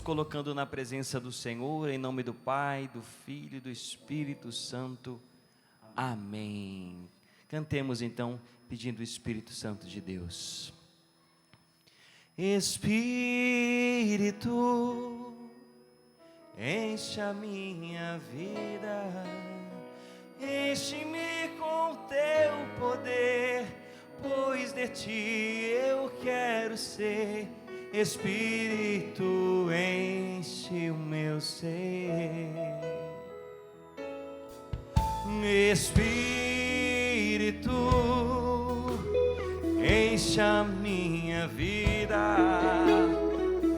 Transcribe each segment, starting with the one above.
colocando na presença do Senhor, em nome do Pai, do Filho e do Espírito Santo. Amém. Cantemos então, pedindo o Espírito Santo de Deus. Espírito, enche a minha vida, enche-me com teu poder, pois de ti eu quero ser. Espírito, enche o meu ser. Espírito, enche a minha vida,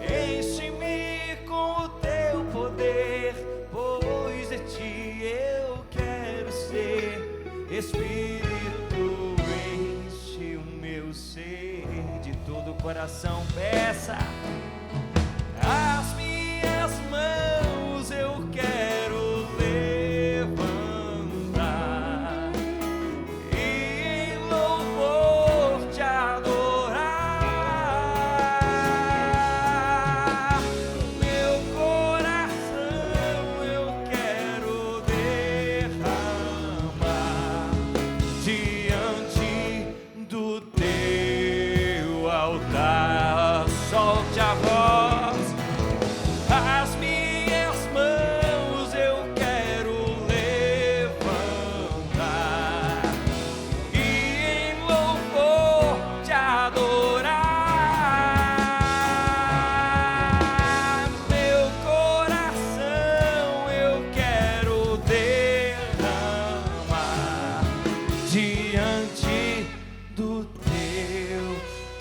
enche-me com o teu poder, pois de ti eu quero ser. Espírito, enche o meu ser. De todo o coração peça. As minhas mãos eu quero levantar e em louvor te adorar. Meu coração eu quero derramar diante do teu altar. Solte a voz. As minhas mãos eu quero levantar e em louvor te adorar. Meu coração eu quero derramar diante do teu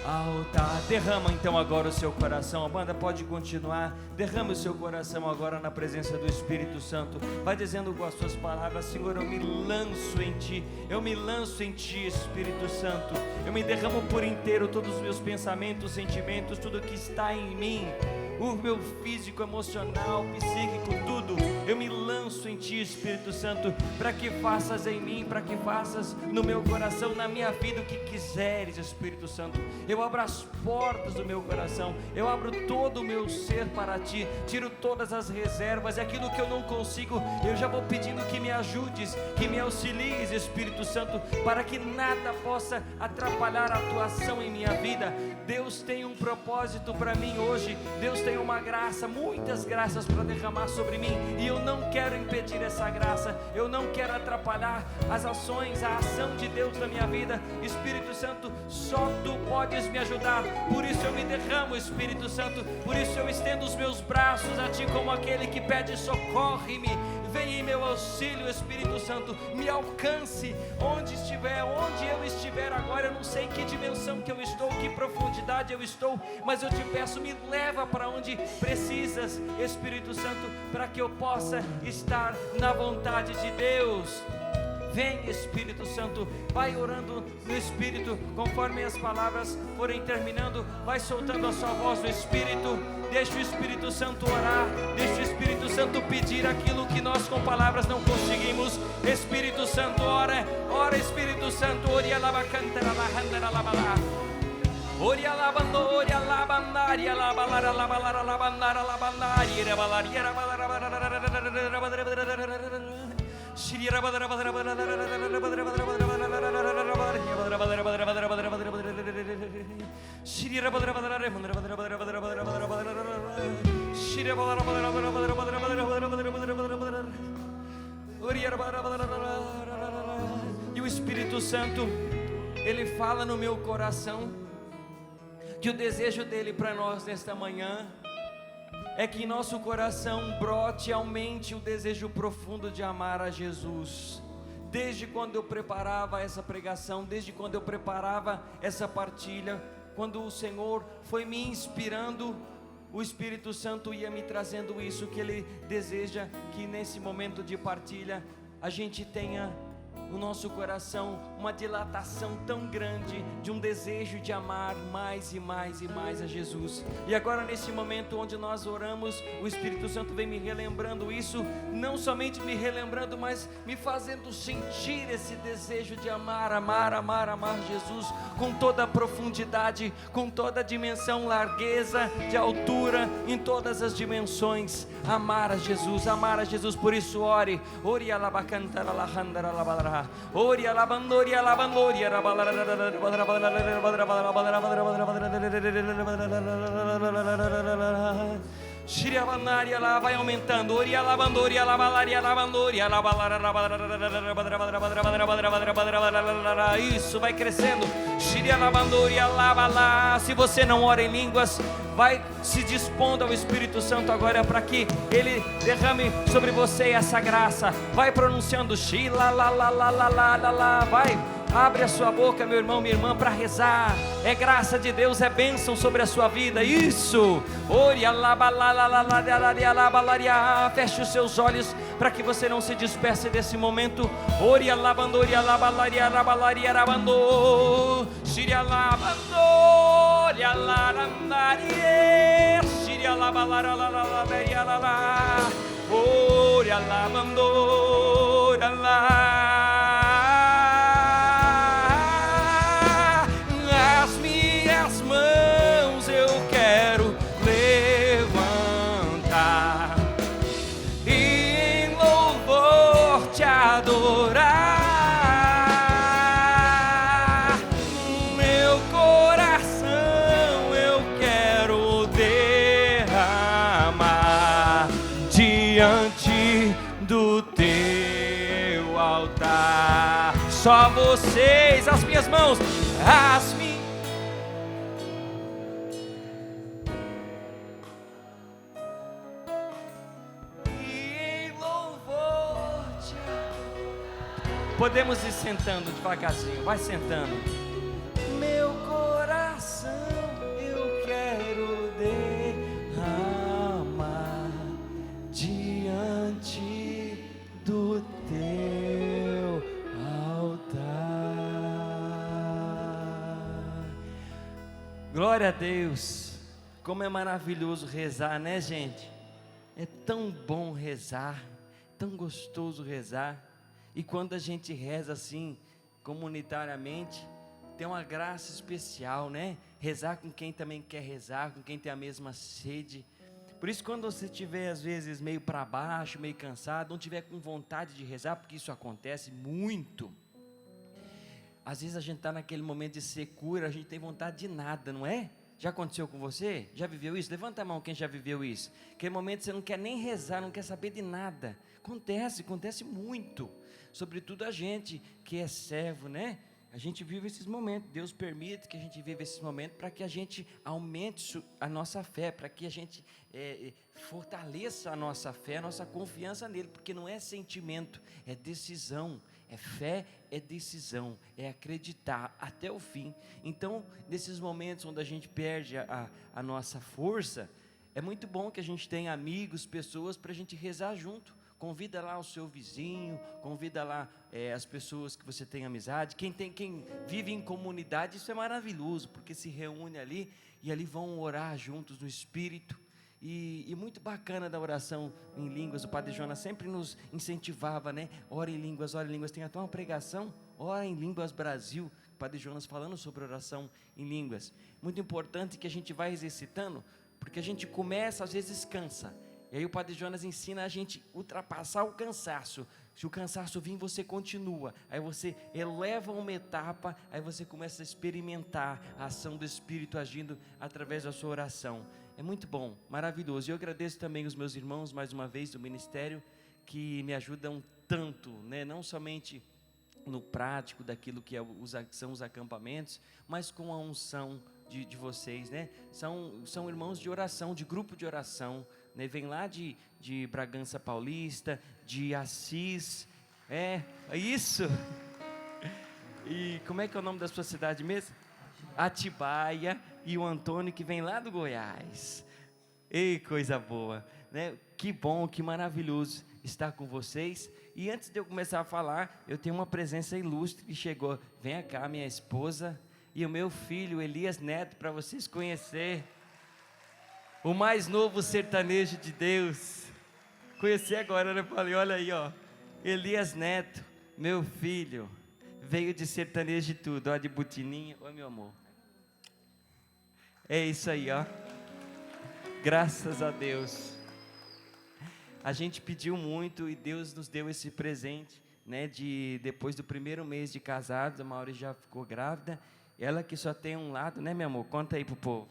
altar. Derrama então agora o seu coração. A banda pode continuar. Derrama o seu coração agora na presença do Espírito Santo. Vai dizendo com as suas palavras: Senhor, eu me lanço em ti. Eu me lanço em ti, Espírito Santo. Eu me derramo por inteiro, todos os meus pensamentos, sentimentos, tudo que está em mim, o meu físico, emocional, psíquico, tudo. Eu me lanço em ti, Espírito Santo, para que faças em mim, para que faças no meu coração, na minha vida, o que quiseres, Espírito Santo. Eu abro as portas do meu coração, eu abro todo o meu ser para ti, tiro todas as reservas, e aquilo que eu não consigo, eu já vou pedindo que me ajudes, que me auxilies, Espírito Santo, para que nada possa atrapalhar a tua ação em minha vida. Deus tem um propósito para mim hoje. Deus tem uma graça, muitas graças para derramar sobre mim, e eu não quero impedir essa graça, eu não quero atrapalhar as ações, a ação de Deus na minha vida. Espírito Santo, só tu podes me ajudar, por isso eu me derramo, Espírito Santo, por isso eu estendo os meus braços a ti como aquele que pede: socorre-me, vem em meu auxílio, Espírito Santo, me alcance onde estiver, onde eu estiver agora. Eu não sei que dimensão que eu estou, que profundidade eu estou, mas eu te peço, me leva para onde precisas, Espírito Santo, para que eu possa estar na vontade de Deus. Vem, Espírito Santo, vai orando no Espírito, conforme as palavras forem terminando, vai soltando a sua voz no Espírito. Deixa o Espírito Santo orar, deixa o Espírito Santo pedir aquilo que nós com palavras não conseguimos. Espírito Santo, ora, ora, Espírito Santo, oria lava cantara la handara la bala. Oria lavando, oria lavandaria la balara la balara la bandara la bandaria la balaria la balara. E o Espírito Santo, ele fala no meu coração que o desejo dele para nós nesta manhã é que em nosso coração brote e aumente o desejo profundo de amar a Jesus. Desde quando eu preparava essa pregação, desde quando eu preparava essa partilha, quando o Senhor foi me inspirando, o Espírito Santo ia me trazendo isso, que Ele deseja que nesse momento de partilha a gente tenha o nosso coração uma dilatação tão grande de um desejo de amar mais e mais e mais a Jesus. E agora, nesse momento onde nós oramos, o Espírito Santo vem me relembrando isso, não somente me relembrando, mas me fazendo sentir esse desejo de amar Jesus com toda a profundidade, com toda a dimensão, largueza, de altura, em todas as dimensões. Amar a Jesus. Por isso ore. Ore alabacantara lahandara labalara. Ore alabandori alabandori arabalara. Shiriabanari, lá vai aumentando. Ori alabandori alabalari alabandori alabalara. Isso vai crescendo. Shirialabandori alabala. Se você não ora em línguas, vai se dispondo ao Espírito Santo agora para que Ele derrame sobre você essa graça. Vai pronunciando Shila la la la la la la. Vai. Abre a sua boca, meu irmão, minha irmã, para rezar. É graça de Deus, é bênção sobre a sua vida. Isso. Feche os seus olhos para que você não se disperse desse momento. Adorar, meu coração eu quero derramar diante do teu altar. Só vocês, as minhas mãos, as minhas. Podemos ir sentando devagarzinho, vai sentando. Meu coração eu quero derramar diante do teu altar. Glória a Deus. Como é maravilhoso rezar, né, gente? É tão bom rezar, tão gostoso rezar. E quando a gente reza assim, comunitariamente, tem uma graça especial, né? Rezar com quem também quer rezar, com quem tem a mesma sede. Por isso, quando você estiver às vezes meio para baixo, meio cansado, não tiver com vontade de rezar, porque isso acontece muito. Às vezes a gente está naquele momento de secura, a gente tem vontade de nada, não é? Já aconteceu com você? Já viveu isso? Levanta a mão quem já viveu isso. Aquele momento você não quer nem rezar, não quer saber de nada. Acontece muito. Sobretudo a gente que é servo, né? A gente vive esses momentos. Deus permite que a gente viva esses momentos para que a gente aumente a nossa fé, para que a gente fortaleça a nossa fé, a nossa confiança nele, porque não é sentimento, é decisão. É fé, é decisão, é acreditar até o fim. Então, nesses momentos onde a gente perde a nossa força, é muito bom que a gente tenha amigos, pessoas para a gente rezar junto. Convida lá o seu vizinho, convida lá as pessoas que você tem amizade. Quem vive em comunidade, isso é maravilhoso, porque se reúne ali e ali vão orar juntos no Espírito. E muito bacana da oração em línguas. O Padre Jonas sempre nos incentivava, né? Ora em línguas, ora em línguas. Tem até uma pregação, Ora em Línguas Brasil, o Padre Jonas falando sobre oração em línguas. Muito importante que a gente vai exercitando, porque a gente começa, às vezes cansa. E aí o Padre Jonas ensina a gente ultrapassar o cansaço. Se o cansaço vir, você continua. Aí você eleva uma etapa, aí você começa a experimentar a ação do Espírito agindo através da sua oração. É muito bom, maravilhoso. E eu agradeço também os meus irmãos, mais uma vez, do ministério, que me ajudam tanto, né? Não somente no prático daquilo que são os acampamentos, mas com a unção de vocês, né? São irmãos de oração, de grupo de oração, né? Vem lá de Bragança Paulista, de Assis, é isso. E como é que é o nome da sua cidade mesmo? Atibaia. E o Antônio, que vem lá do Goiás. Ei, coisa boa, né? Que bom, que maravilhoso estar com vocês. E antes de eu começar a falar, eu tenho uma presença ilustre que chegou. Vem cá, minha esposa e o meu filho Elias Neto, para vocês conhecer o mais novo sertanejo de Deus. Conheci agora, né? Falei, olha aí, ó, Elias Neto, meu filho, veio de sertanejo de tudo, ó, de botininha. Oi, meu amor. É isso aí, ó. Graças a Deus. A gente pediu muito e Deus nos deu esse presente, né? Depois do primeiro mês de casados, a Mauri já ficou grávida. Ela que só tem um lado, né, meu amor? Conta aí pro povo.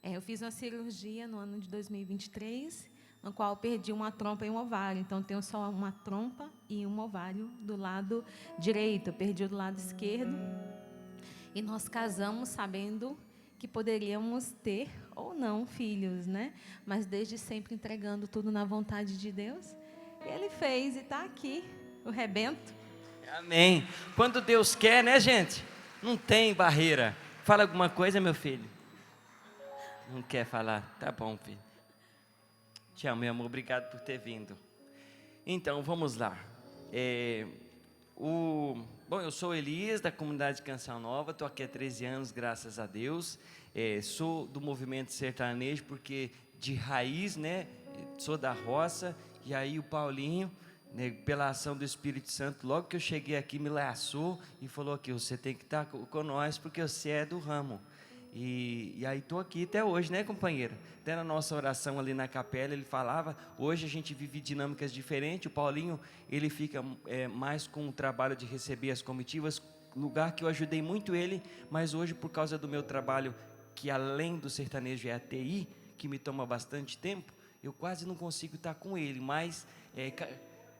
Eu fiz uma cirurgia no ano de 2023, no qual eu perdi uma trompa e um ovário. Então, tenho só uma trompa e um ovário do lado direito. Eu perdi o do lado esquerdo. E nós casamos sabendo que poderíamos ter ou não filhos, né? Mas desde sempre entregando tudo na vontade de Deus. E Ele fez e está aqui, o rebento. Amém. Quando Deus quer, né, gente? Não tem barreira. Fala alguma coisa, meu filho. Não quer falar? Tá bom, filho. Te amo, meu amor. Obrigado por ter vindo. Então, vamos lá. Bom, eu sou Elias, da comunidade Canção Nova. Estou aqui há 13 anos, graças a Deus. Sou do movimento sertanejo, porque de raiz, né? Sou da roça. E aí o Paulinho, né, pela ação do Espírito Santo, logo que eu cheguei aqui, me laçou e falou aqui, você tem que estar com nós, porque você é do ramo. E aí estou aqui até hoje, né, companheira? Até na nossa oração ali na capela, ele falava, hoje a gente vive dinâmicas diferentes. O Paulinho, ele fica mais com o trabalho de receber as comitivas, lugar que eu ajudei muito ele, mas hoje, por causa do meu trabalho, que além do sertanejo é a TI, que me toma bastante tempo, eu quase não consigo estar com ele, mas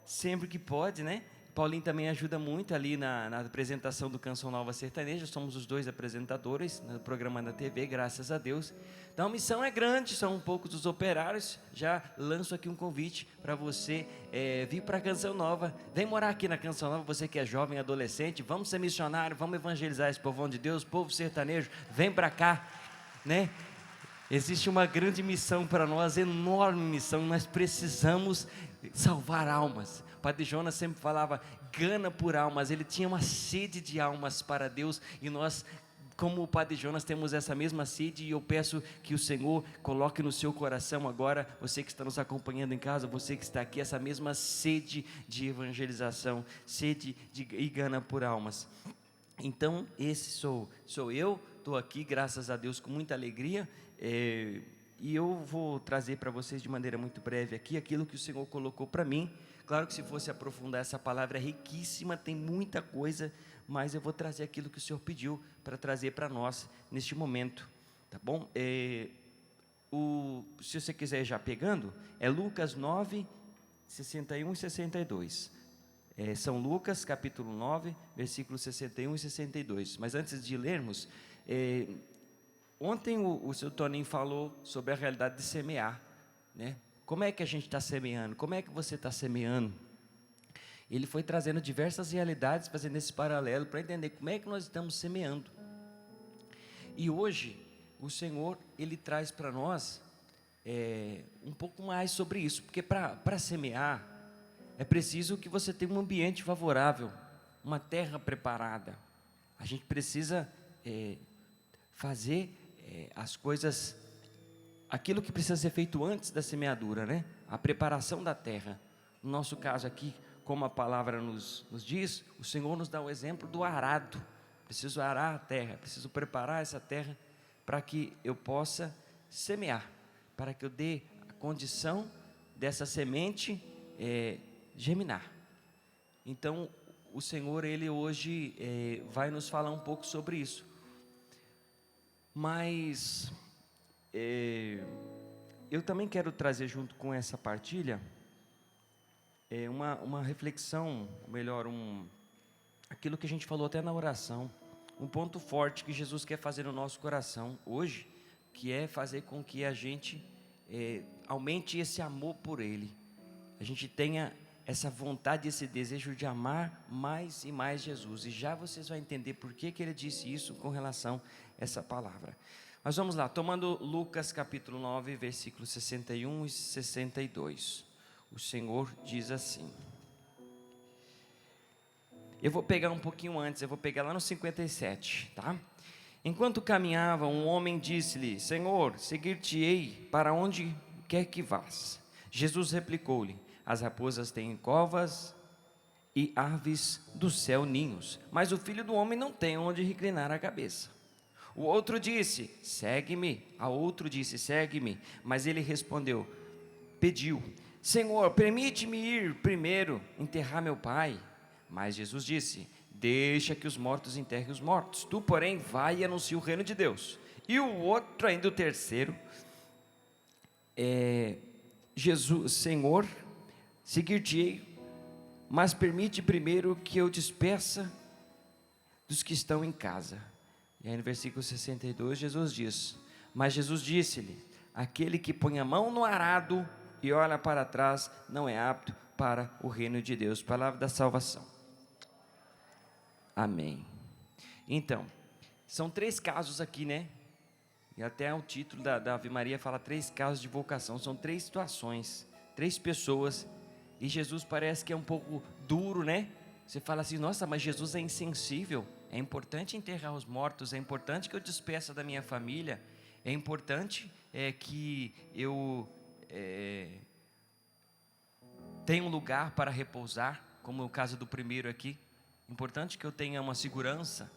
sempre que pode, né? Paulinho também ajuda muito ali na apresentação do Canção Nova Sertaneja. Somos os dois apresentadores no programa da TV, graças a Deus. Então a missão é grande, são um pouco dos operários. Já lanço aqui um convite para você vir para a Canção Nova. Vem morar aqui na Canção Nova, você que é jovem, adolescente. Vamos ser missionário, vamos evangelizar esse povão de Deus, povo sertanejo. Vem para cá, né? Existe uma grande missão para nós, enorme missão. Nós precisamos salvar almas. Padre Jonas sempre falava, gana por almas. Ele tinha uma sede de almas para Deus. E nós, como o Padre Jonas, temos essa mesma sede. E eu peço que o Senhor coloque no seu coração agora, você que está nos acompanhando em casa, você que está aqui, essa mesma sede de evangelização, sede e gana por almas. Então, esse sou eu. Estou aqui, graças a Deus, com muita alegria. E eu vou trazer para vocês de maneira muito breve aqui aquilo que o Senhor colocou para mim. Claro que se fosse aprofundar, essa palavra é riquíssima, tem muita coisa, mas eu vou trazer aquilo que o Senhor pediu para trazer para nós neste momento, tá bom? Se você quiser já pegando, é Lucas 9, 61 e 62. São Lucas capítulo 9, versículos 61 e 62. Mas antes de lermos, ontem o seu Toninho falou sobre a realidade de semear, né? Como é que a gente está semeando? Como é que você está semeando? Ele foi trazendo diversas realidades, fazendo esse paralelo, para entender como é que nós estamos semeando. E hoje, o Senhor, Ele traz para nós um pouco mais sobre isso, porque para semear, é preciso que você tenha um ambiente favorável, uma terra preparada. A gente precisa fazer as coisas, aquilo que precisa ser feito antes da semeadura, né? A preparação da terra. No nosso caso aqui, como a palavra nos diz, o Senhor nos dá o exemplo do arado. Preciso arar a terra, preciso preparar essa terra para que eu possa semear, para que eu dê a condição dessa semente germinar. Então, o Senhor, Ele hoje vai nos falar um pouco sobre isso. Mas eu também quero trazer junto com essa partilha uma reflexão, melhor, aquilo que a gente falou até na oração, um ponto forte que Jesus quer fazer no nosso coração hoje, que é fazer com que a gente aumente esse amor por Ele, a gente tenha essa vontade, esse desejo de amar mais e mais Jesus. E já vocês vão entender por que Ele disse isso com relação a essa palavra. Mas vamos lá, tomando Lucas capítulo 9, versículos 61 e 62. O Senhor diz assim: Eu vou pegar um pouquinho antes, eu vou pegar lá no 57, tá? Enquanto caminhava, um homem disse-lhe: Senhor, seguir-te-ei para onde quer que vás. Jesus replicou-lhe: as raposas têm covas e aves do céu ninhos, mas o Filho do Homem não tem onde reclinar a cabeça. O outro disse: segue-me. A outro disse: segue-me. Mas ele pediu: Senhor, permite-me ir primeiro enterrar meu pai. Mas Jesus disse: deixa que os mortos enterrem os mortos. Tu, porém, vai e anuncia o reino de Deus. E o outro, ainda o terceiro, Jesus, Senhor, seguir-te-ei, mas permite primeiro que eu despeça dos que estão em casa. E aí no versículo 62, Jesus diz: mas Jesus disse-lhe: aquele que põe a mão no arado e olha para trás não é apto para o reino de Deus. Palavra da salvação. Amém. Então, são 3 casos aqui, né? E até o título da Ave Maria fala 3 casos de vocação. São 3 situações, 3 pessoas. E Jesus parece que é um pouco duro, né? Você fala assim: nossa, mas Jesus é insensível. É importante enterrar os mortos, é importante que eu despeça da minha família, é importante que eu tenha um lugar para repousar, como o caso do primeiro aqui. Importante que eu tenha uma segurança.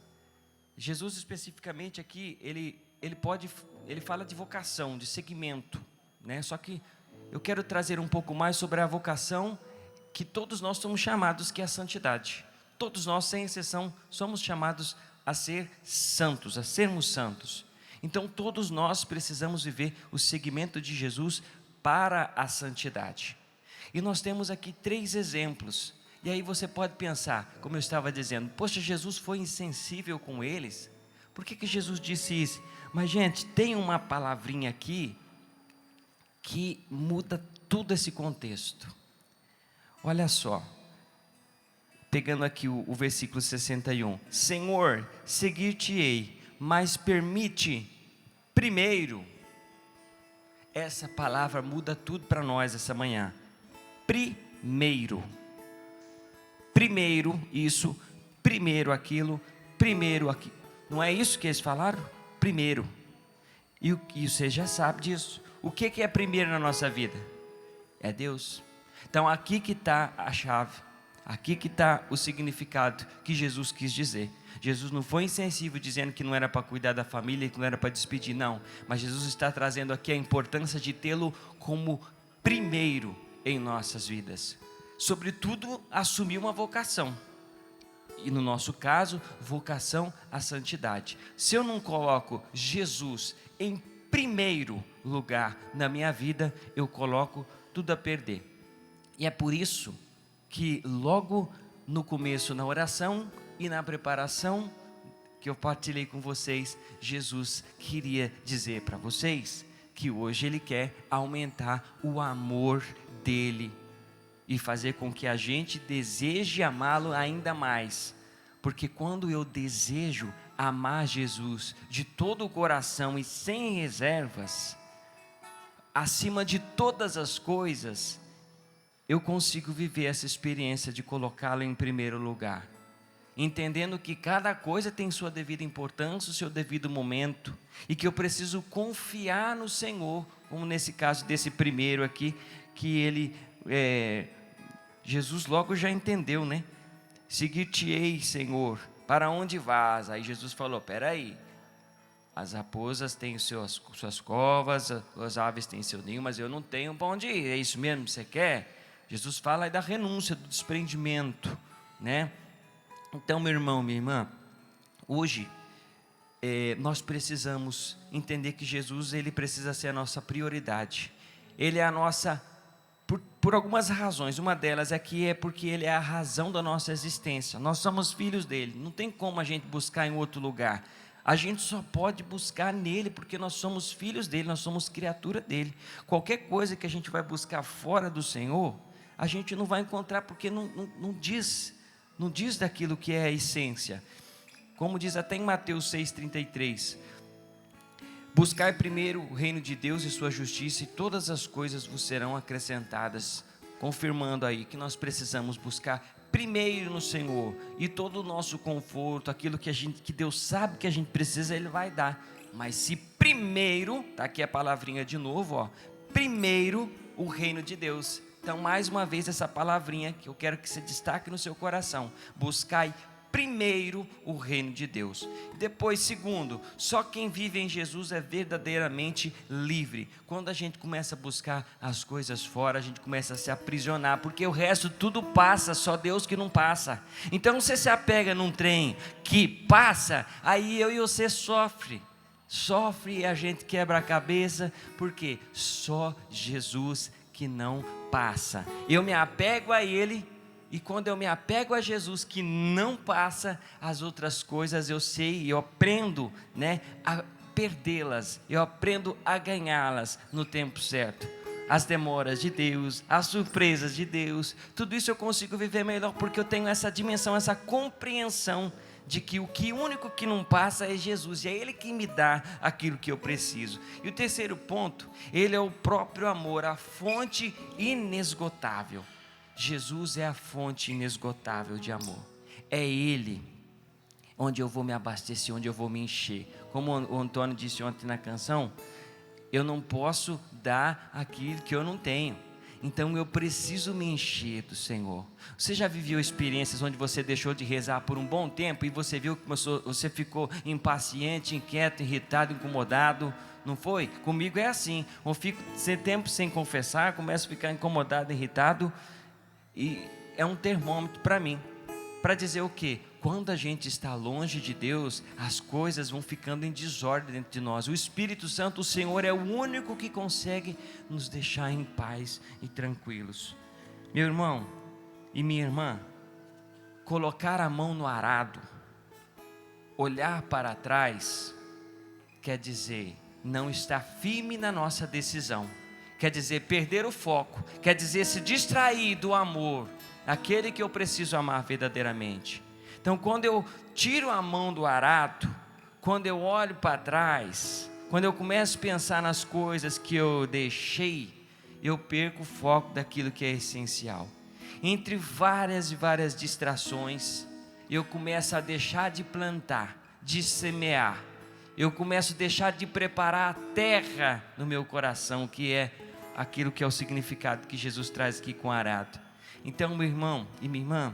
Jesus especificamente aqui, ele fala de vocação, de segmento, né? Só que eu quero trazer um pouco mais sobre a vocação que todos nós somos chamados, que é a santidade. Todos nós, sem exceção, somos chamados a ser santos, a sermos santos. Então todos nós precisamos viver o segmento de Jesus para a santidade. E nós temos aqui 3 exemplos. E aí você pode pensar, como eu estava dizendo: poxa, Jesus foi insensível com eles? Por que Jesus disse isso? Mas gente, tem uma palavrinha aqui que muda todo esse contexto. Olha só, pegando aqui o versículo 61. Senhor, seguir-te-ei, mas permite primeiro. Essa palavra muda tudo para nós essa manhã. Primeiro. Primeiro isso, primeiro aquilo, primeiro aquilo. Não é isso que eles falaram? Primeiro. E você já sabe disso. O que é primeiro na nossa vida? É Deus. Então aqui que está a chave. Aqui que está o significado que Jesus quis dizer. Jesus não foi insensível dizendo que não era para cuidar da família, que não era para despedir, não. Mas Jesus está trazendo aqui a importância de tê-lo como primeiro em nossas vidas. Sobretudo, assumir uma vocação. E no nosso caso, vocação à santidade. Se eu não coloco Jesus em primeiro lugar na minha vida, eu coloco tudo a perder. E é por isso que logo no começo, na oração e na preparação que eu partilhei com vocês, Jesus queria dizer para vocês que hoje Ele quer aumentar o amor dEle e fazer com que a gente deseje amá-lo ainda mais. Porque quando eu desejo amar Jesus de todo o coração e sem reservas, acima de todas as coisas, eu consigo viver essa experiência de colocá-lo em primeiro lugar, entendendo que cada coisa tem sua devida importância, o seu devido momento, e que eu preciso confiar no Senhor, como nesse caso desse primeiro aqui, que Jesus logo já entendeu, né? Seguir-te-ei, Senhor, para onde vás? Aí Jesus falou: peraí, as raposas têm suas covas, as aves têm seu ninho, mas eu não tenho para onde ir. É isso mesmo que você quer? Jesus fala aí da renúncia, do desprendimento, né? Então, meu irmão, minha irmã, hoje nós precisamos entender que Jesus, Ele precisa ser a nossa prioridade. Ele é a nossa, por algumas razões. Uma delas é porque Ele é a razão da nossa existência. Nós somos filhos dEle, não tem como a gente buscar em outro lugar. A gente só pode buscar nele porque nós somos filhos dEle, nós somos criatura dEle. Qualquer coisa que a gente vai buscar fora do Senhor, a gente não vai encontrar, porque não diz daquilo que é a essência. Como diz até em Mateus 6,33: buscai primeiro o reino de Deus e sua justiça, e todas as coisas vos serão acrescentadas. Confirmando aí que nós precisamos buscar primeiro no Senhor, e todo o nosso conforto, aquilo que Deus sabe que a gente precisa, Ele vai dar. Mas se primeiro, tá aqui a palavrinha de novo, ó, primeiro o reino de Deus. Então, mais uma vez, essa palavrinha que eu quero que você destaque no seu coração: buscai primeiro o reino de Deus. Depois, segundo, só quem vive em Jesus é verdadeiramente livre. Quando a gente começa a buscar as coisas fora, a gente começa a se aprisionar, porque o resto tudo passa, só Deus que não passa. Então você se apega num trem que passa, aí eu e você sofre e a gente quebra a cabeça, porque só Jesus que não passa. Eu me apego a Ele, e quando eu me apego a Jesus que não passa, as outras coisas eu sei, eu aprendo, a perdê-las, eu aprendo a ganhá-las no tempo certo. As demoras de Deus, as surpresas de Deus, tudo isso eu consigo viver melhor, porque eu tenho essa dimensão, essa compreensão de que o único que não passa é Jesus, e é Ele que me dá aquilo que eu preciso. E o terceiro ponto, Ele é o próprio amor, a fonte inesgotável. Jesus é a fonte inesgotável de amor. É Ele onde eu vou me abastecer, onde eu vou me encher. Como o Antônio disse ontem na canção, eu não posso dar aquilo que eu não tenho. Então eu preciso me encher do Senhor. Você já viveu experiências onde você deixou de rezar por um bom tempo e você viu que você ficou impaciente, inquieto, irritado, incomodado? Não foi? Comigo é assim. Eu fico sem tempo sem confessar, começo a ficar incomodado, irritado. E é um termômetro para mim, para dizer o quê? Quando a gente está longe de Deus, as coisas vão ficando em desordem dentro de nós. O Espírito Santo, o Senhor, é o único que consegue nos deixar em paz e tranquilos. Meu irmão e minha irmã, colocar a mão no arado, olhar para trás, quer dizer não estar firme na nossa decisão. Quer dizer perder o foco, quer dizer se distrair do amor, aquele que eu preciso amar verdadeiramente. Então quando eu tiro a mão do arado, quando eu olho para trás, quando eu começo a pensar nas coisas que eu deixei, eu perco o foco daquilo que é essencial. Entre várias e várias distrações, eu começo a deixar de plantar, de semear, eu começo a deixar de preparar a terra no meu coração, que é aquilo que é o significado que Jesus traz aqui com o arado. Então, meu irmão e minha irmã,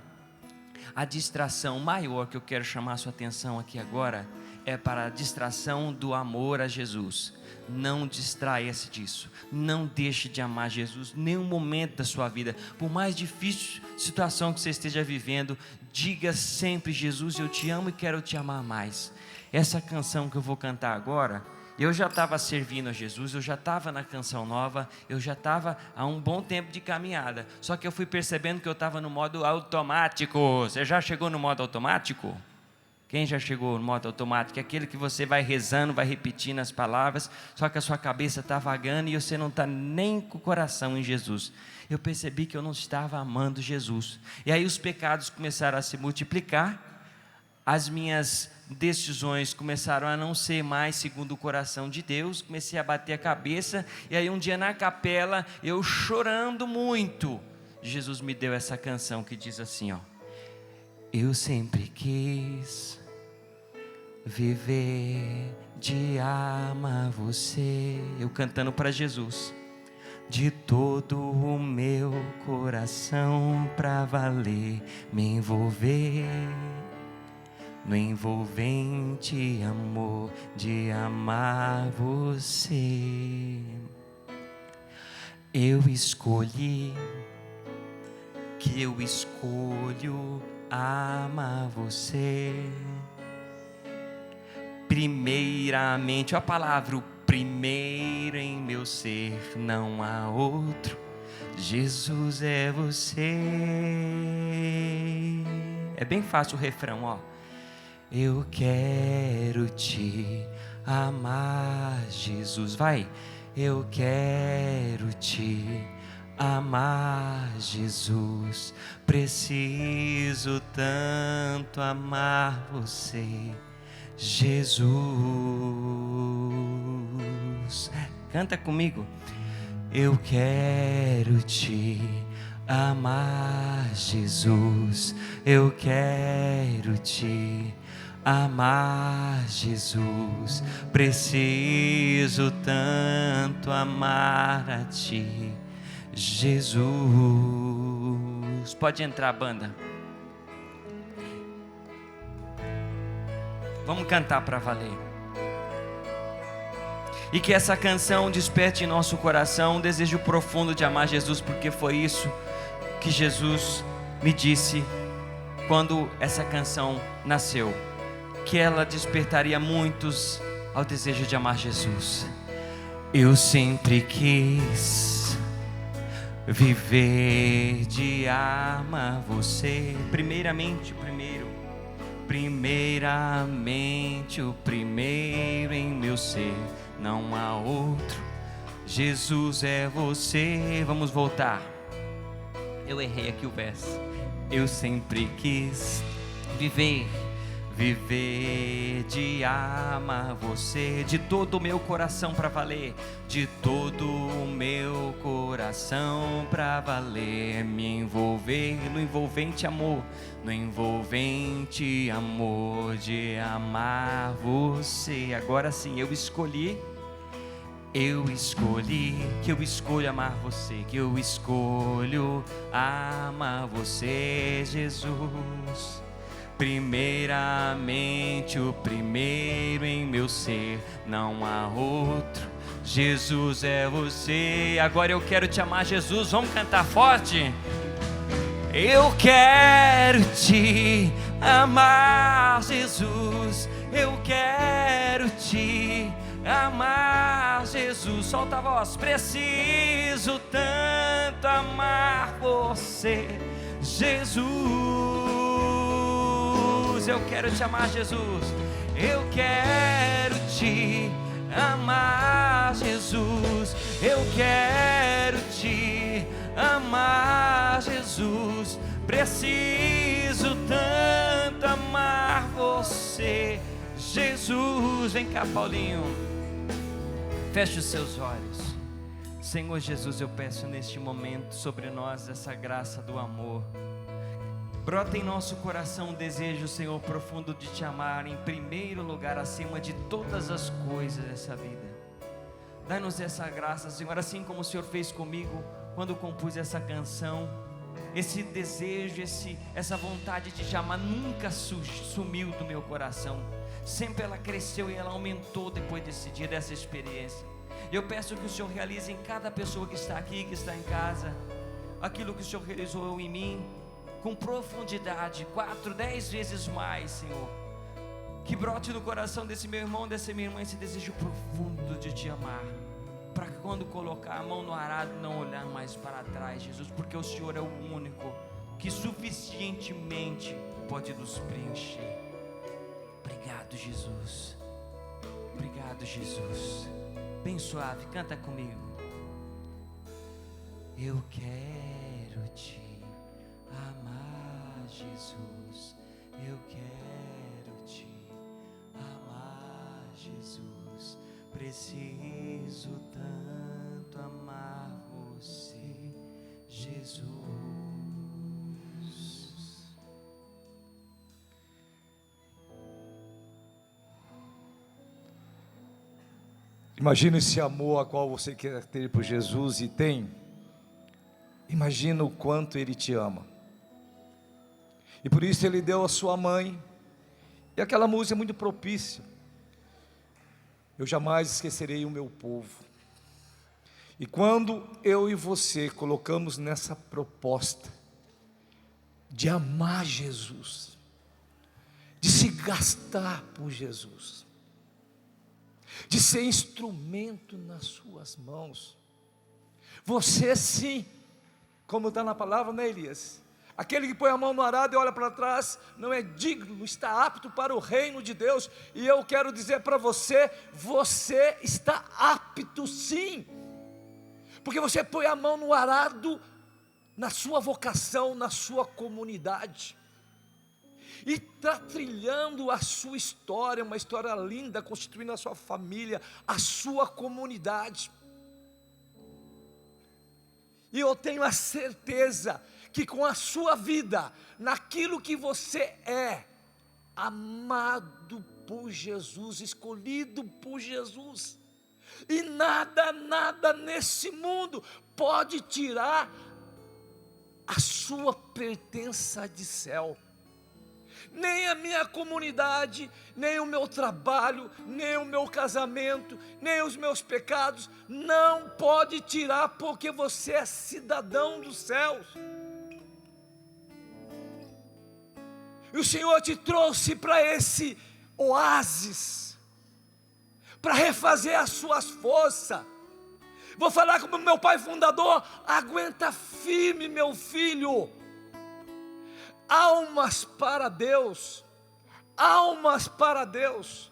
a distração maior que eu quero chamar a sua atenção aqui agora é para a distração do amor a Jesus. Não distraia-se disso, não deixe de amar Jesus em nenhum momento da sua vida. Por mais difícil situação que você esteja vivendo, diga sempre: Jesus, eu te amo e quero te amar mais. Essa canção que eu vou cantar agora, eu já estava servindo a Jesus, eu já estava na canção nova, eu já estava há um bom tempo de caminhada. Só que eu fui percebendo que eu estava no modo automático. Você já chegou no modo automático? Quem já chegou no modo automático? É aquele que você vai rezando, vai repetindo as palavras, só que a sua cabeça está vagando e você não está nem com o coração em Jesus. Eu percebi que eu não estava amando Jesus. E aí os pecados começaram a se multiplicar, as minhas decisões começaram a não ser mais segundo o coração de Deus. Comecei a bater a cabeça, e aí um dia na capela, eu chorando muito, Jesus me deu essa canção que diz assim, ó: eu sempre quis viver de amar você. Eu cantando para Jesus: de todo o meu coração, pra valer, me envolver no envolvente amor de amar você. Eu escolhi, que eu escolho amar você. Primeiramente, a palavra, o primeiro em meu ser, não há outro. Jesus é você. É bem fácil o refrão, ó. Eu quero te amar, Jesus. Vai. Eu quero te amar, Jesus. Preciso tanto amar você, Jesus. Canta comigo. Eu quero te amar, Jesus. Eu quero te amar, Jesus. Preciso tanto amar a ti, Jesus. Pode entrar, banda. Vamos cantar para valer. E que essa canção desperte em nosso coração um desejo profundo de amar Jesus, porque foi isso que Jesus me disse quando essa canção nasceu, que ela despertaria muitos ao desejo de amar Jesus. Eu sempre quis viver de amar você. Primeiramente, o primeiro em meu ser, não há outro. Jesus é você. Vamos voltar. Eu errei aqui o verso. Eu sempre quis viver de amar você, de todo o meu coração pra valer, de todo o meu coração pra valer, me envolver no envolvente amor, no envolvente amor de amar você. Agora sim, eu escolhi, que eu escolho amar você, que eu escolho amar você, Jesus. Primeiramente, o primeiro em meu ser, não há outro. Jesus é você. Agora eu quero te amar, Jesus. Vamos cantar forte? Eu quero te amar, Jesus. Eu quero te amar, Jesus. Solta a voz. Preciso tanto amar você, Jesus. Eu quero te amar, Jesus. Eu quero te amar, Jesus. Eu quero te amar, Jesus. Preciso tanto amar você, Jesus. Vem cá, Paulinho. Feche os seus olhos. Senhor Jesus, eu peço neste momento sobre nós essa graça do amor. Brota em nosso coração um desejo, Senhor, profundo de te amar em primeiro lugar, acima de todas as coisas dessa vida. Dá-nos essa graça, Senhor, assim como o Senhor fez comigo quando compus essa canção. Esse desejo, essa vontade de te amar nunca sumiu do meu coração. Sempre ela cresceu e ela aumentou depois desse dia, dessa experiência. Eu peço que o Senhor realize em cada pessoa que está aqui, que está em casa, aquilo que o Senhor realizou em mim, com profundidade, 4, 10 vezes mais, Senhor. Que brote no coração desse meu irmão, dessa minha irmã, esse desejo profundo de te amar, para que quando colocar a mão no arado, não olhar mais para trás, Jesus, porque o Senhor é o único que suficientemente pode nos preencher. Obrigado, Jesus. Obrigado, Jesus. Bem suave, canta comigo. Eu quero te amar, Jesus. Eu quero te amar, Jesus. Preciso tanto amar você, Jesus. Imagina esse amor a qual você quer ter por Jesus e tem. Imagina o quanto Ele te ama. E por isso Ele deu a sua mãe. E aquela música é muito propícia. Eu jamais esquecerei o meu povo. E quando eu e você colocamos nessa proposta de amar Jesus, de se gastar por Jesus, de ser instrumento nas suas mãos, você sim, como está na palavra, né, Elias? Aquele que põe a mão no arado e olha para trás, não é digno, não está apto para o reino de Deus. E eu quero dizer para você, você está apto sim, porque você põe a mão no arado, na sua vocação, na sua comunidade, e está trilhando a sua história, uma história linda, constituindo a sua família, a sua comunidade. E eu tenho a certeza que com a sua vida, naquilo que você é, amado por Jesus, escolhido por Jesus, e nada nesse mundo pode tirar a sua pertença de céu. Nem a minha comunidade, nem o meu trabalho, nem o meu casamento, nem os meus pecados, não pode tirar, porque você é cidadão dos céus. E o Senhor te trouxe para esse oásis, para refazer as suas forças. Vou falar como meu pai fundador: aguenta firme, meu filho. Almas para Deus, almas para Deus.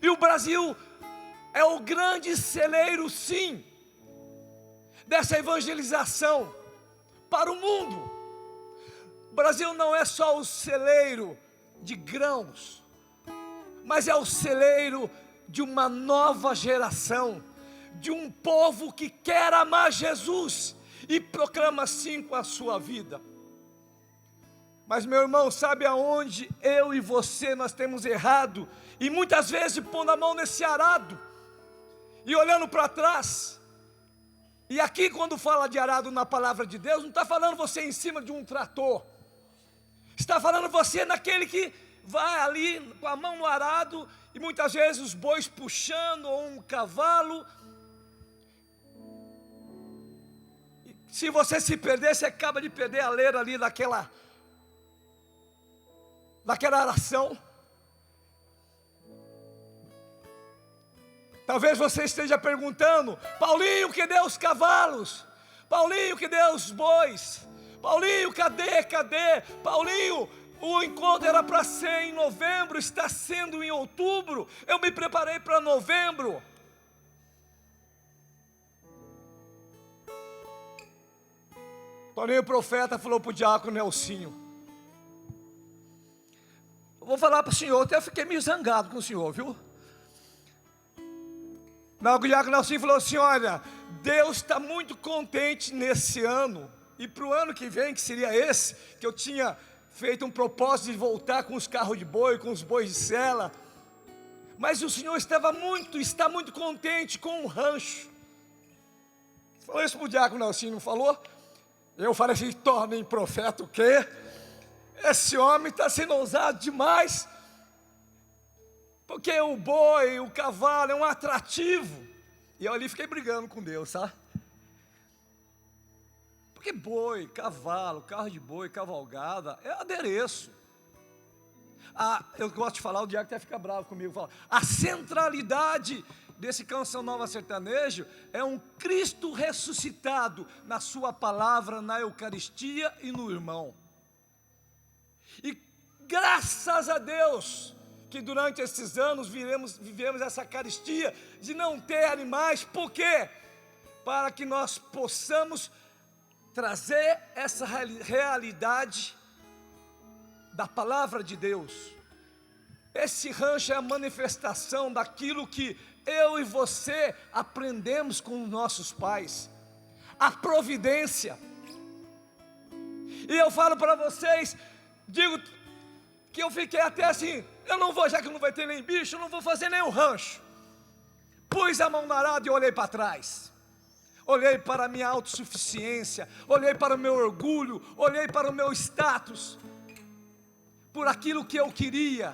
E o Brasil é o grande celeiro, sim, dessa evangelização para o mundo. O Brasil não é só o celeiro de grãos, mas é o celeiro de uma nova geração, de um povo que quer amar Jesus e proclama assim com a sua vida. Mas, meu irmão, sabe aonde eu e você nós temos errado? E muitas vezes pondo a mão nesse arado e olhando para trás. E aqui, quando fala de arado na palavra de Deus, não está falando você em cima de um trator. Está falando você naquele que vai ali com a mão no arado e muitas vezes os bois puxando, ou um cavalo. E se você se perder, você acaba de perder a leira ali naquela aração. Talvez você esteja perguntando: Paulinho, cadê os cavalos? Paulinho, cadê os bois? Paulinho, cadê? Paulinho, o encontro era para ser em novembro, está sendo em outubro. Eu me preparei para novembro. Toninho, o profeta, falou para o diácono Nelsinho: eu vou falar para o senhor, até fiquei meio zangado com o senhor, viu? Não, o diácono Nelsinho falou assim: olha, Deus está muito contente nesse ano, e para o ano que vem, que seria esse, que eu tinha feito um propósito de voltar com os carros de boi, com os bois de sela, mas o senhor está muito contente com o rancho. Falou isso para o diácono Nelsinho, não falou? Eu falei assim: tornem profeta o quê? Esse homem está sendo ousado demais, porque o boi, o cavalo é um atrativo. E eu ali fiquei brigando com Deus, sabe? Porque boi, cavalo, carro de boi, cavalgada, é adereço. Eu gosto de falar, o Diaco até fica bravo comigo, fala: a centralidade desse Canção Nova Sertanejo é um Cristo ressuscitado na sua palavra, na Eucaristia e no irmão. E graças a Deus que durante esses anos vivemos essa caristia de não ter animais. Por quê? Para que nós possamos trazer essa realidade da palavra de Deus. Esse rancho é a manifestação daquilo que eu e você aprendemos com os nossos pais, a providência. E eu falo para vocês, digo que eu fiquei até assim: eu não vou, já que não vai ter nem bicho, eu não vou fazer nem um rancho. Pus a mão na arada e olhei para trás. Olhei para a minha autossuficiência, olhei para o meu orgulho, olhei para o meu status, por aquilo que eu queria.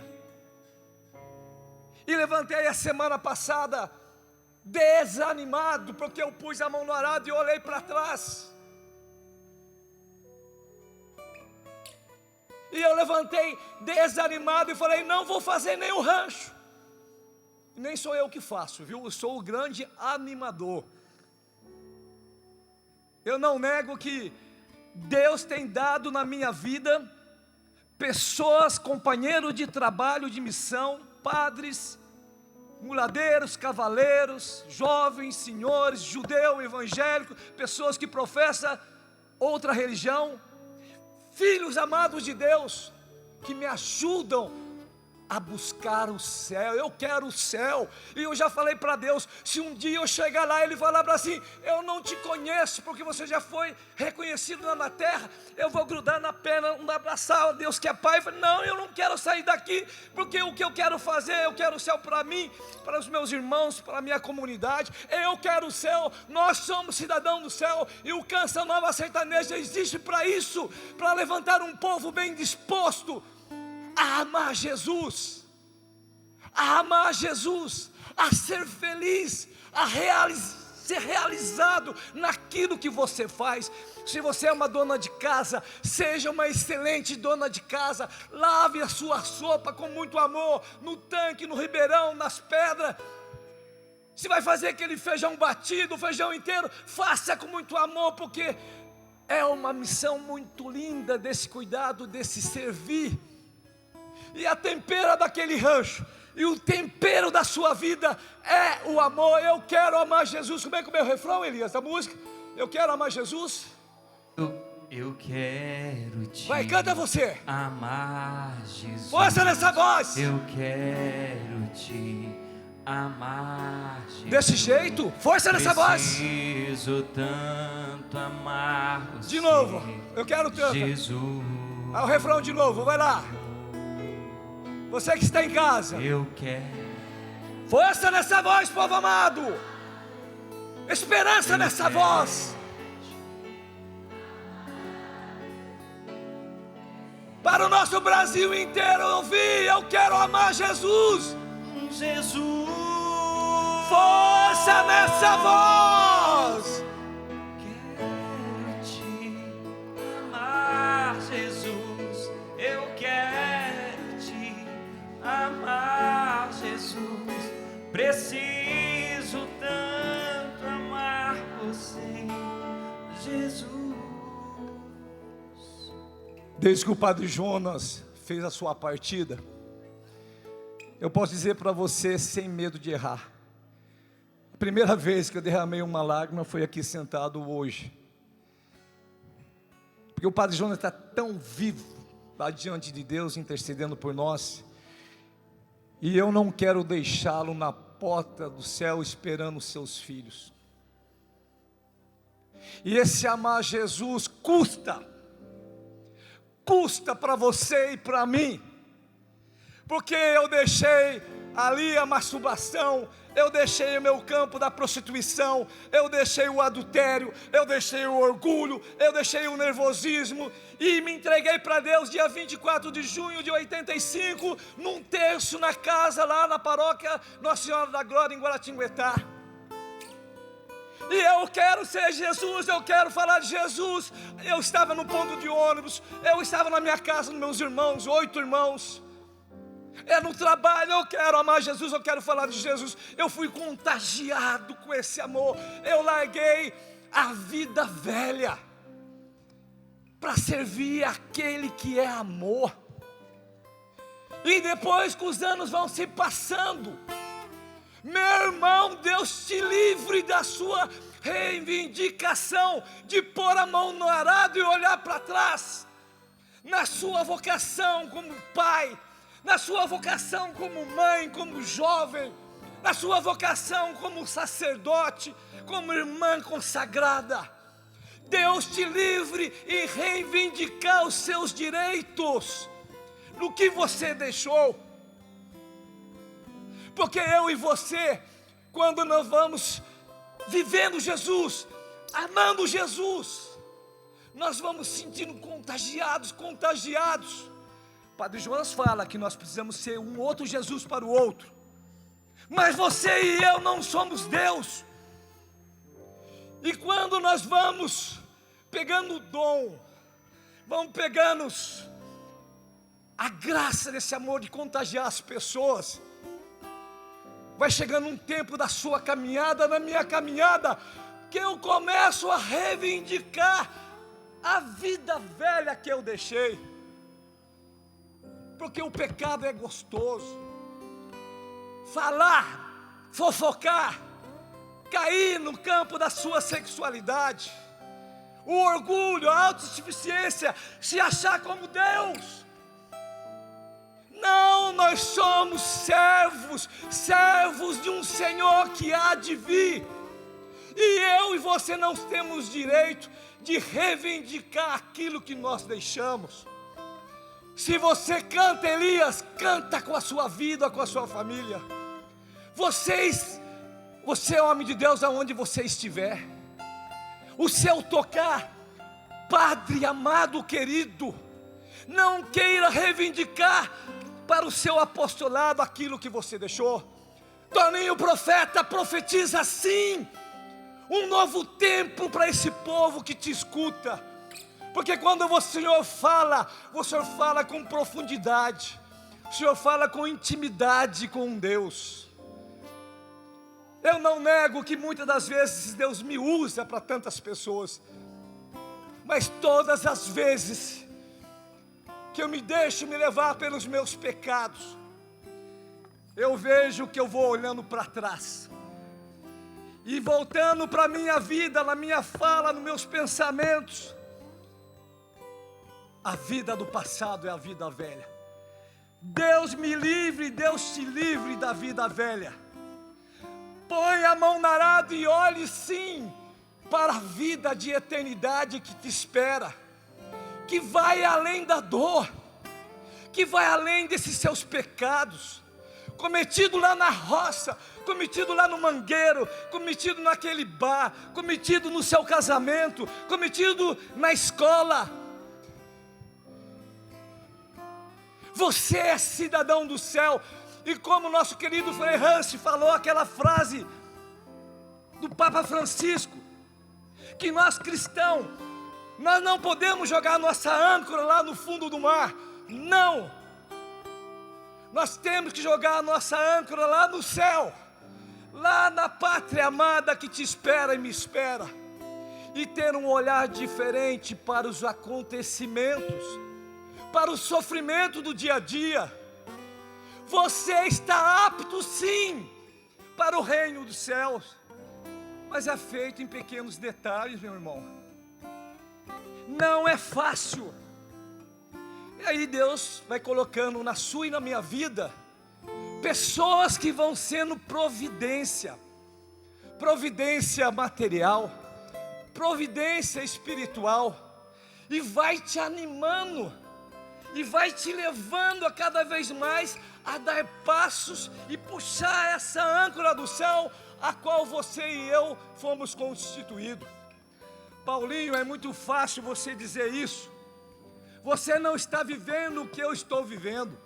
E levantei a semana passada desanimado, porque eu pus a mão no arado e olhei para trás. E eu levantei desanimado e falei: não vou fazer nenhum rancho. Nem sou eu que faço, viu? Eu sou o grande animador. Eu não nego que Deus tem dado na minha vida pessoas, companheiros de trabalho, de missão, padres, muladeiros, cavaleiros, jovens, senhores, judeu, evangélico, pessoas que professam outra religião, filhos amados de Deus, que me ajudam a buscar o céu. Eu quero o céu. E eu já falei para Deus, se um dia eu chegar lá, Ele falar para assim, eu não te conheço, porque você já foi reconhecido lá na terra, eu vou grudar na perna, abraçar Deus que é Pai. Eu falei, não, eu não quero sair daqui, porque o que eu quero fazer, eu quero o céu para mim, para os meus irmãos, para a minha comunidade. Eu quero o céu. Nós somos cidadãos do céu, e o Canção Nova Sertaneja existe para isso, para levantar um povo bem disposto a amar Jesus, a ser feliz, ser realizado naquilo que você faz. Se você é uma dona de casa, seja uma excelente dona de casa. Lave a sua sopa com muito amor, no tanque, no ribeirão, nas pedras. Se vai fazer aquele feijão batido, feijão inteiro, faça com muito amor, porque é uma missão muito linda desse cuidado, desse servir. E a tempera daquele rancho, e o tempero da sua vida é o amor. Eu quero amar Jesus. Como é que é o meu refrão, Elias, da música? Eu quero amar Jesus. Eu quero te Vai, canta você. amar, Jesus. Força nessa voz. Eu quero te amar, Jesus. Desse jeito, força nessa voz. Preciso tanto amar você. De novo, eu quero tanto. Jesus. O refrão de novo, vai lá. Você que está em casa, Eu quero. força nessa voz, povo amado. Esperança nessa voz. Para o nosso Brasil inteiro ouvir, eu quero amar Jesus. Jesus. Força nessa voz. Quero te amar, Jesus. Eu quero te amar, Jesus. Preciso tanto amar você, Jesus. Desde que o Padre Jonas fez a sua partida, eu posso dizer para você sem medo de errar, a primeira vez que eu derramei uma lágrima foi aqui sentado hoje, porque o Padre Jonas está tão vivo lá diante de Deus, intercedendo por nós, e eu não quero deixá-lo na porta do céu esperando os seus filhos. E esse amar Jesus custa para você e para mim, porque eu deixei ali a masturbação, eu deixei o meu campo da prostituição, eu deixei o adultério, eu deixei o orgulho, eu deixei o nervosismo, e me entreguei para Deus dia 24 de junho de 85, num terço na casa lá na paróquia Nossa Senhora da Glória em Guaratinguetá. E eu quero ser Jesus, eu quero falar de Jesus. Eu estava no ponto de ônibus, eu estava na minha casa, com meus irmãos, 8 irmãos. No trabalho, eu quero amar Jesus, eu quero falar de Jesus. Eu fui contagiado com esse amor. Eu larguei a vida velha para servir aquele que é amor. E depois que os anos vão se passando, meu irmão, Deus te livre da sua reivindicação de pôr a mão no arado e olhar para trás. Na sua vocação como pai, na sua vocação como mãe, como jovem, na sua vocação como sacerdote, como irmã consagrada. Deus te livre e reivindicar os seus direitos no que você deixou. Porque eu e você, quando nós vamos vivendo Jesus, amando Jesus, nós vamos sentindo contagiados. Padre Jonas fala que nós precisamos ser um outro Jesus para o outro, mas você e eu não somos Deus. E quando nós vamos pegando o dom, vamos pegando a graça desse amor de contagiar as pessoas, vai chegando um tempo da sua caminhada, na minha caminhada, que eu começo a reivindicar a vida velha que eu deixei. Porque o pecado é gostoso. Falar, fofocar, cair no campo da sua sexualidade, o orgulho, a autossuficiência, se achar como Deus. Não nós somos servos de um Senhor que há de vir. E eu e você não temos direito de reivindicar aquilo que nós deixamos. Se você canta, Elias, canta com a sua vida, com a sua família. Você é homem de Deus aonde você estiver. O seu tocar, Padre amado, querido, não queira reivindicar para o seu apostolado aquilo que você deixou. Toninho profeta profetiza sim um novo tempo para esse povo que te escuta. Porque quando o Senhor fala com profundidade. O Senhor fala com intimidade com Deus. Eu não nego que muitas das vezes Deus me usa para tantas pessoas. Mas todas as vezes que eu me deixo me levar pelos meus pecados, eu vejo que eu vou olhando para trás. E voltando para a minha vida, na minha fala, nos meus pensamentos, a vida do passado é a vida velha. Deus me livre, Deus te livre da vida velha. Põe a mão na arado e olhe sim para a vida de eternidade que te espera, que vai além da dor, que vai além desses seus pecados, cometido lá na roça, cometido lá no mangueiro, cometido naquele bar, cometido no seu casamento, cometido na escola. Você é cidadão do céu. E como nosso querido Frei Hansi falou aquela frase do Papa Francisco, que nós cristãos, nós não podemos jogar nossa âncora lá no fundo do mar. Não. Nós temos que jogar a nossa âncora lá no céu, lá na pátria amada que te espera e me espera, e ter um olhar diferente para os acontecimentos, para o sofrimento do dia a dia. Você está apto sim para o reino dos céus, mas é feito em pequenos detalhes, meu irmão. Não é fácil. E aí Deus vai colocando na sua e na minha vida pessoas que vão sendo providência material, providência espiritual, e vai te animando, e vai te levando a cada vez mais a dar passos e puxar essa âncora do céu, a qual você e eu fomos constituídos. Paulinho, é muito fácil você dizer isso. Você não está vivendo o que eu estou vivendo.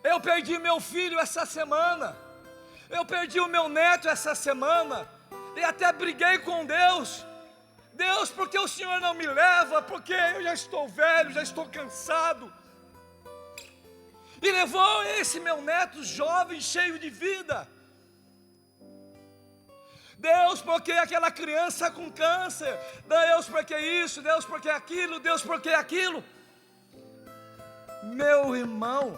Eu perdi meu filho essa semana, eu perdi o meu neto essa semana, e até briguei com Deus. Deus, porque o Senhor não me leva? Porque eu já estou velho, já estou cansado. E levou esse meu neto jovem, cheio de vida. Deus, porque aquela criança com câncer? Deus, porque isso? Deus, porque aquilo? Deus, porque aquilo? Meu irmão,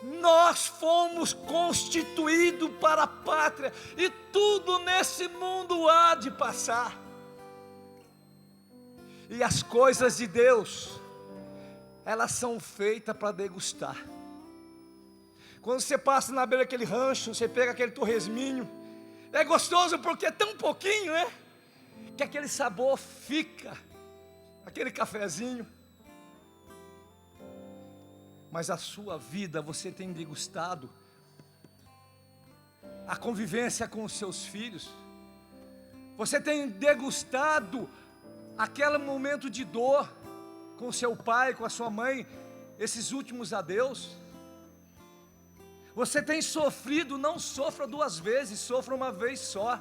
nós fomos constituídos para a pátria, e tudo nesse mundo há de passar. E as coisas de Deus, elas são feitas para degustar. Quando você passa na beira daquele rancho, você pega aquele torresminho, é gostoso porque é tão pouquinho, né? Que aquele sabor fica, aquele cafezinho. Mas a sua vida, você tem degustado a convivência com os seus filhos, você tem degustado aquele momento de dor com seu pai, com a sua mãe, esses últimos adeus. Você tem sofrido, não sofra duas vezes, sofra uma vez só.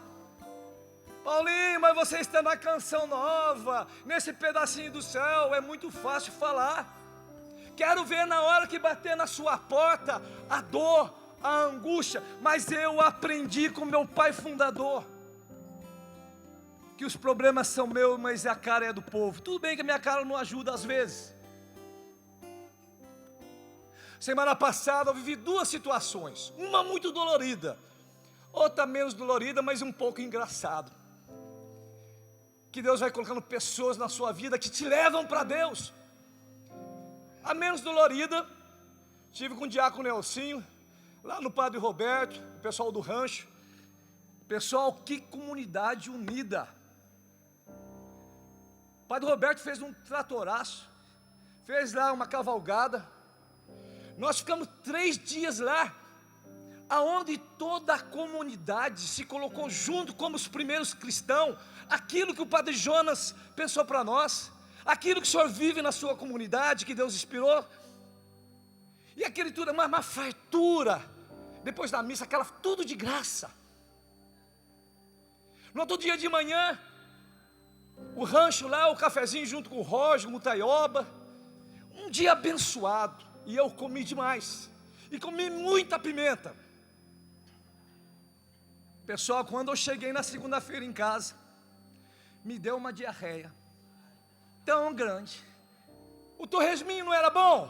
Paulinho, mas você está na canção nova, nesse pedacinho do céu, é muito fácil falar. Quero ver na hora que bater na sua porta a dor, a angústia, mas eu aprendi com meu pai fundador que os problemas são meus, mas a cara é do povo. Tudo bem que a minha cara não ajuda às vezes. Semana passada eu vivi duas situações, uma muito dolorida, outra menos dolorida, mas um pouco engraçado. Que Deus vai colocando pessoas na sua vida que te levam para Deus. A menos dolorida Estive com o diácono Nelsinho, lá no Padre Roberto, o pessoal do rancho. Pessoal, que comunidade unida. O Padre Roberto fez um tratoraço, fez lá uma cavalgada. Nós ficamos 3 dias lá, aonde toda a comunidade se colocou junto como os primeiros cristãos. Aquilo que o Padre Jonas pensou para nós, aquilo que o Senhor vive na sua comunidade, que Deus inspirou. E aquele tudo, uma fartura, depois da missa, aquela tudo de graça. No outro dia de manhã, o rancho lá, o cafezinho junto com o Roger, com o Taioba. Um dia abençoado, e eu comi demais, e comi muita pimenta. Pessoal, quando eu cheguei na segunda-feira em casa, me deu uma diarreia tão grande. O torresminho não era bom,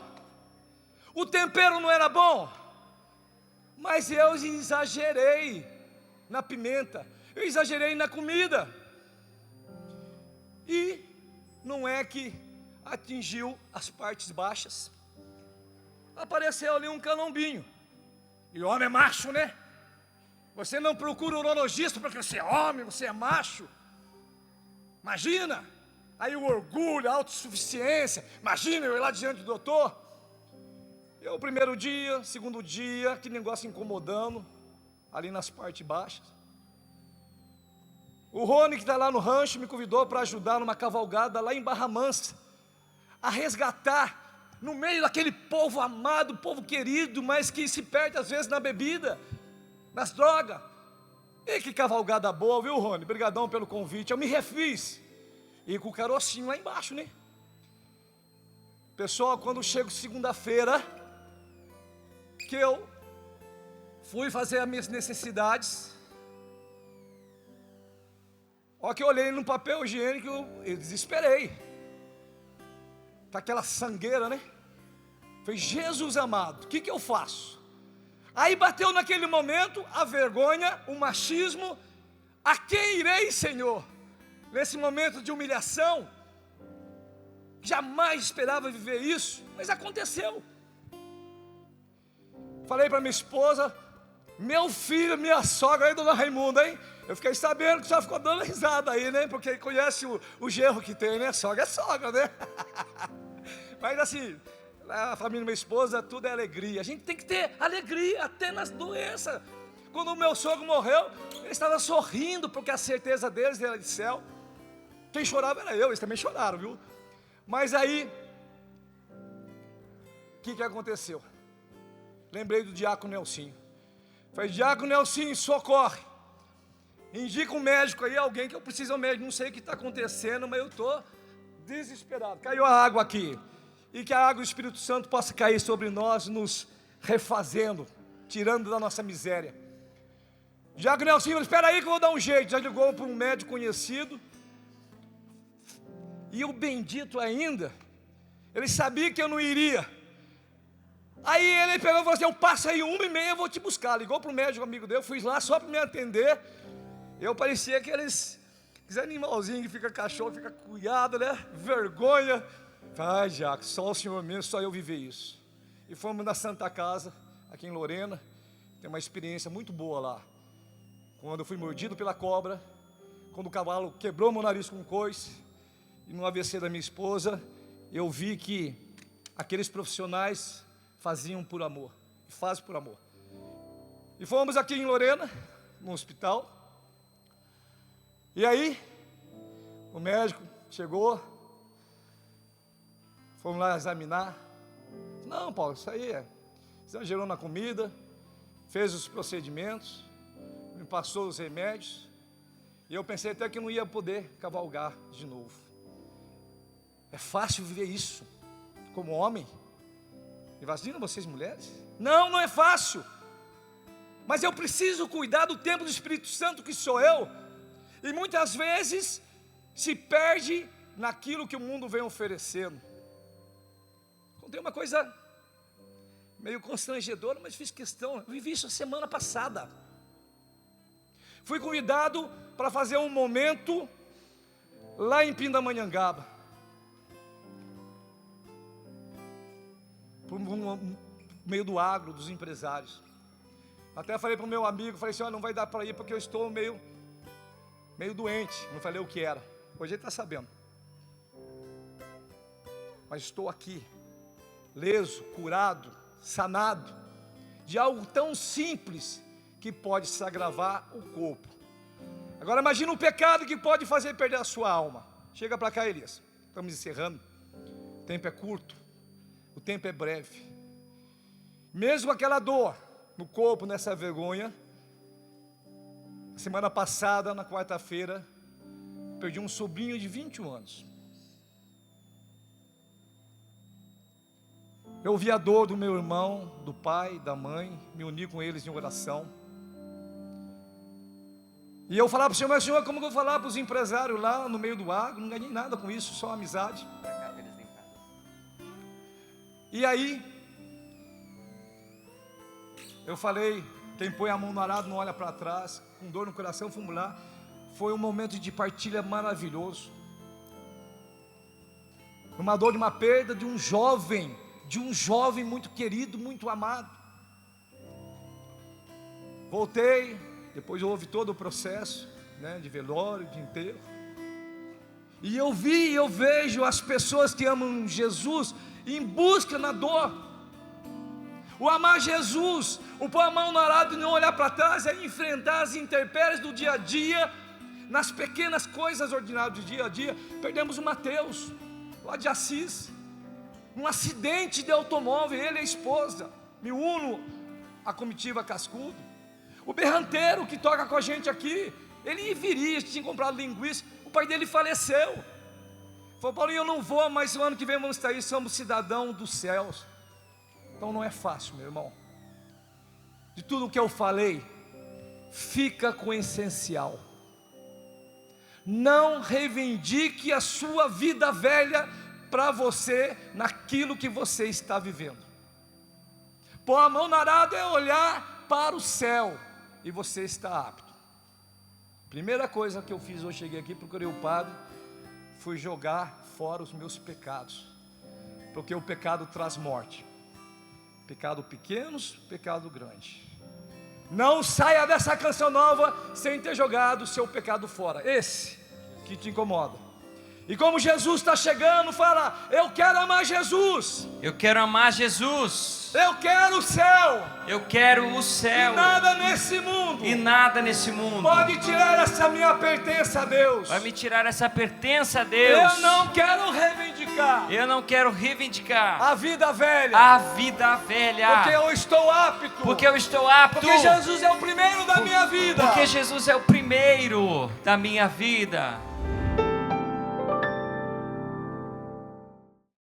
o tempero não era bom, mas eu exagerei na pimenta, eu exagerei na comida. E não é que atingiu as partes baixas. Apareceu ali um calombinho. E homem é macho, né? Você não procura urologista porque você é homem, você é macho. Imagina. Aí o orgulho, a autossuficiência. Imagina eu ir lá diante do doutor. Eu, primeiro dia, segundo dia, que negócio incomodando, ali nas partes baixas. O Rony, que está lá no rancho, me convidou para ajudar numa cavalgada lá em Barra Mansa, a resgatar, no meio daquele povo amado, povo querido, mas que se perde às vezes na bebida, nas drogas. E que cavalgada boa, viu, Rony? Obrigadão pelo convite, eu me refiz. E com o carocinho lá embaixo, né? Pessoal, quando chego segunda-feira, que eu fui fazer as minhas necessidades, ó, que eu olhei no papel higiênico, eu desesperei. Tá aquela sangueira, né? Falei, Jesus amado, o que eu faço? Aí bateu naquele momento a vergonha, o machismo. A quem irei, Senhor? Nesse momento de humilhação, jamais esperava viver isso, mas aconteceu. Falei para minha esposa, meu filho, minha sogra aí, dona Raimunda, hein? Eu fiquei sabendo que só ficou dando risada aí, né? Porque conhece o genro que tem, né? Sogra é sogra, né? Mas assim, a família da minha esposa, tudo é alegria. A gente tem que ter alegria até nas doenças. Quando o meu sogro morreu, ele estava sorrindo, porque a certeza deles era de céu. Quem chorava era eu, eles também choraram, viu? Mas aí, o que aconteceu? Lembrei do diácono Nelsinho. Falei, diácono Nelsinho, socorre. Indica um médico aí, alguém que eu preciso de um médico. Não sei o que está acontecendo, mas eu estou desesperado. Caiu a água aqui. E que a água do Espírito Santo possa cair sobre nós, nos refazendo, tirando da nossa miséria. Diácono Nelsinho, espera aí que eu vou dar um jeito. Já ligou para um médico conhecido. E o bendito ainda, ele sabia que eu não iria. Aí ele pegou e falou assim, eu passo aí 1h30, eu vou te buscar. Ligou para o médico amigo dele, eu fui lá só para me atender. Eu parecia aqueles animalzinhos que fica cachorro, fica cuidado, né? Vergonha. Ai, Jaco, só o Senhor mesmo, só eu viver isso. E fomos na Santa Casa, aqui em Lorena. Tem uma experiência muito boa lá. Quando eu fui mordido pela cobra, quando o cavalo quebrou meu nariz com um coice, e no AVC da minha esposa, eu vi que aqueles profissionais faziam por amor, e fazem por amor. E fomos aqui em Lorena, no hospital. E aí, o médico chegou, fomos lá examinar. Não, Paulo, isso aí exagerou na comida, fez os procedimentos, me passou os remédios, e eu pensei até que não ia poder cavalgar de novo. É fácil viver isso, como homem? Imagina vocês mulheres? Não, não é fácil. Mas eu preciso cuidar do templo do Espírito Santo que sou eu. E muitas vezes se perde naquilo que o mundo vem oferecendo. Contei uma coisa meio constrangedora, mas fiz questão. Eu vivi isso a semana passada. Fui convidado para fazer um momento lá em Pindamonhangaba. no meio do agro, dos empresários. Até falei para o meu amigo, falei assim, olha, não vai dar para ir porque eu estou meio doente. Não falei o que era. Hoje ele está sabendo. Mas estou aqui, leso, curado, sanado, de algo tão simples que pode se agravar o corpo. Agora imagina um pecado que pode fazer perder a sua alma. Chega para cá, Elias. Estamos encerrando. O tempo é curto, o tempo é breve. Mesmo aquela dor no corpo, nessa vergonha, semana passada, na quarta-feira, perdi um sobrinho de 21 anos. Eu ouvi a dor do meu irmão, do pai, da mãe, me uni com eles em oração. E eu falava para o Senhor, mas Senhor, como que eu vou falar para os empresários lá no meio do agro? Não ganhei nada com isso, só amizade. E aí, eu falei, quem põe a mão no arado não olha para trás, com dor no coração, fomos lá. Foi um momento de partilha maravilhoso. Uma dor de uma perda de um jovem muito querido, muito amado. Voltei, depois houve todo o processo, né, de velório, de enterro. E eu vejo as pessoas que amam Jesus em busca na dor. O amar Jesus, o pôr a mão no arado e não olhar para trás, é enfrentar as intempéries do dia a dia, nas pequenas coisas ordinárias do dia a dia. Perdemos o Mateus, lá de Assis, um acidente de automóvel, ele e a esposa. Me uno à comitiva Cascudo. O berranteiro que toca com a gente aqui, ele viria, tinha comprado linguiça, o pai dele faleceu. Falou, Paulinho, eu não vou, mas o ano que vem vamos estar aí, somos cidadão dos céus. Então não é fácil, meu irmão. De tudo o que eu falei, fica com o essencial. Não reivindique a sua vida velha para você, naquilo que você está vivendo. Pôr a mão no arado é olhar para o céu, e você está apto. Primeira coisa que eu fiz hoje, cheguei aqui, procurei o padre, fui jogar fora os meus pecados, porque o pecado traz morte. Pecado pequenos, pecado grande. Não saia dessa canção nova sem ter jogado o seu pecado fora, esse que te incomoda. E como Jesus está chegando, fala, eu quero amar Jesus. Eu quero amar Jesus. Eu quero o céu. Eu quero o céu. E nada nesse mundo. E nada nesse mundo pode tirar essa minha pertença a Deus. vai me tirar essa pertença a Deus. Eu não quero reivindicar. Eu não quero reivindicar a vida velha. A vida velha. Porque eu estou apto. Porque eu estou apto. Porque Jesus é o primeiro da minha vida. Porque Jesus é o primeiro da minha vida.